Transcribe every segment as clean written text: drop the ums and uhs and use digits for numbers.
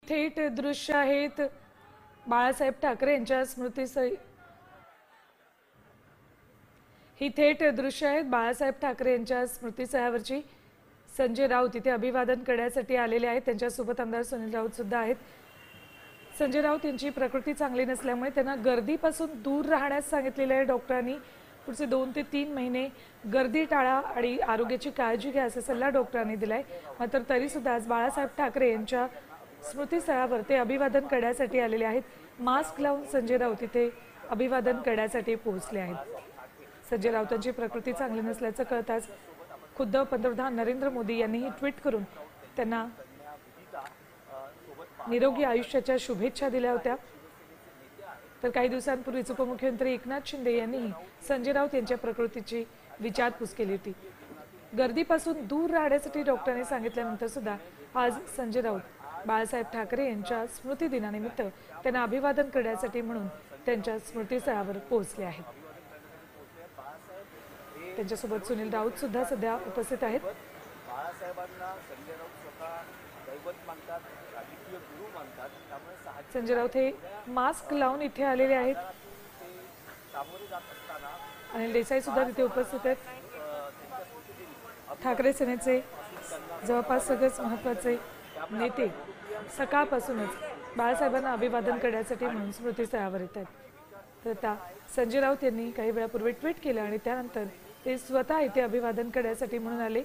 थेट दृश्य आहेत बाळासाहेब ठाकरे यांच्या स्मृतीस्थळी। ही थेट दृश्य आहेत बाळासाहेब ठाकरे यांच्या स्मृतीस्थळावरची। संजय राऊत इथे अभिवादन करण्यासाठी आलेले आहेत। त्यांच्यासोबत आमदार सुनील राऊत सुद्धा आहेत। संजय राऊत यांची प्रकृती चांगली नसल्यामुळे त्यांना गर्दीपासून दूर राहण्यास सांगितलेले आहे डॉक्टरांनी। पुढचे 2 ते 3 महिने गर्दी टाळा आणि आरोग्याची काळजी घ्या असा सल्ला डॉक्टरांनी दिलाय। मात्र तरी सुद्धा आज बाळासाहेब ठाकरे यांच्या स्मृतीस्थळावर ते अभिवादन करण्यासाठी आलेले आहेत। मास्क लावून संजय राऊत इथे अभिवादन करण्यासाठी पोहोचले आहेत। संजय राऊतांची प्रकृती चांगली नसल्याचं कळताच खुद्द पंतप्रधान नरेंद्र मोदी यांनीही ट्विट करून त्यांना निरोगी आयुष्याच्या शुभेच्छा दिल्या होत्या। तर काही दिवसांपूर्वीच उपमुख्यमंत्री एकनाथ शिंदे यांनीही संजय राऊत यांच्या प्रकृतीची विचारपूस केली होती। गर्दीपासून दूर राहण्यासाठी डॉक्टरांनी सांगितल्यानंतर सुद्धा आज संजय राऊत बाळासाहेब ठाकरे यांच्या स्मृती दिनानिमित्त त्यांना अभिवादन करण्यासाठी म्हणून त्यांच्या स्मृतीस्थळावर पोहोचले आहेत। त्यांच्यासोबत सुनील राऊत सुद्धा सध्या उपस्थित आहेत। संजय राऊत हे मास्क लावून इथे आलेले आहेत। अनिल देसाई सुद्धा तिथे उपस्थित आहेत। ठाकरे सेनेचे जवळपास सगळेच महत्त्वाचे नेते सकाळपासूनच बाळासाहेबांना अभिवादन करण्यासाठी म्हणून स्मृतीस्थळावर येत आहेत। तर आता संजय राऊत यांनी काही वेळापूर्वी ट्विट केलं आणि त्यानंतर ते स्वतः इथे अभिवादन करण्यासाठी म्हणून आले।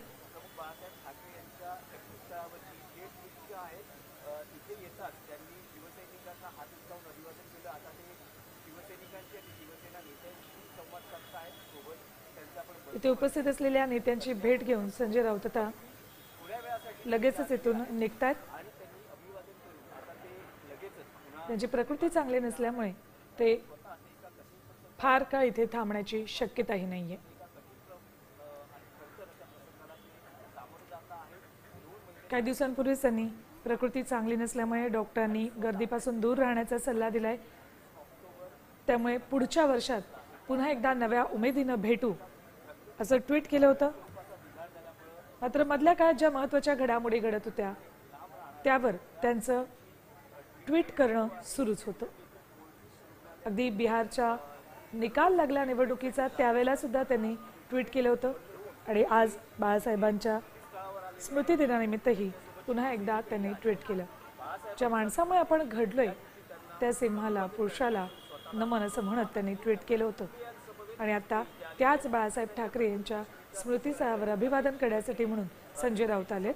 इथे उपस्थित असलेल्या नेत्यांची भेट घेऊन संजय राऊत आता लगेचच इथून निघतात। त्यांची प्रकृती चांगली नसल्यामुळे ते फार काळ इथे थांबण्याची शक्यताही नाहीये। काही दिवसांपूर्वीच त्यांनी प्रकृती चांगली नसल्यामुळे डॉक्टरांनी गर्दीपासून दूर राहण्याचा सल्ला दिलाय। त्यामुळे पुढच्या वर्षात पुन्हा एकदा नव्या उमेदीनं भेटू असं ट्विट केलं होतं। मात्र मधल्या काळात ज्या महत्त्वाच्या घडामोडी घडत होत्या त्यावर त्यांचं ट्विट करणं सुरूच होतं। अगदी बिहारचा निकाल लागला निवडणुकीचा त्यावेळेला सुद्धा त्यांनी ट्विट केलं होतं आणि आज बाळासाहेबांच्या स्मृती दिनानिमित्तही पुन्हा एकदा त्यांनी ट्विट केलं। ज्या माणसामुळे आपण घडलोय त्या सिंहाला पुरुषाला नमन असं म्हणत त्यांनी ट्विट केलं होतं आणि आता त्याच बाळासाहेब ठाकरे यांच्या स्मृतीस्थळावर अभिवादन करण्यासाठी म्हणून संजय राऊत आलेत।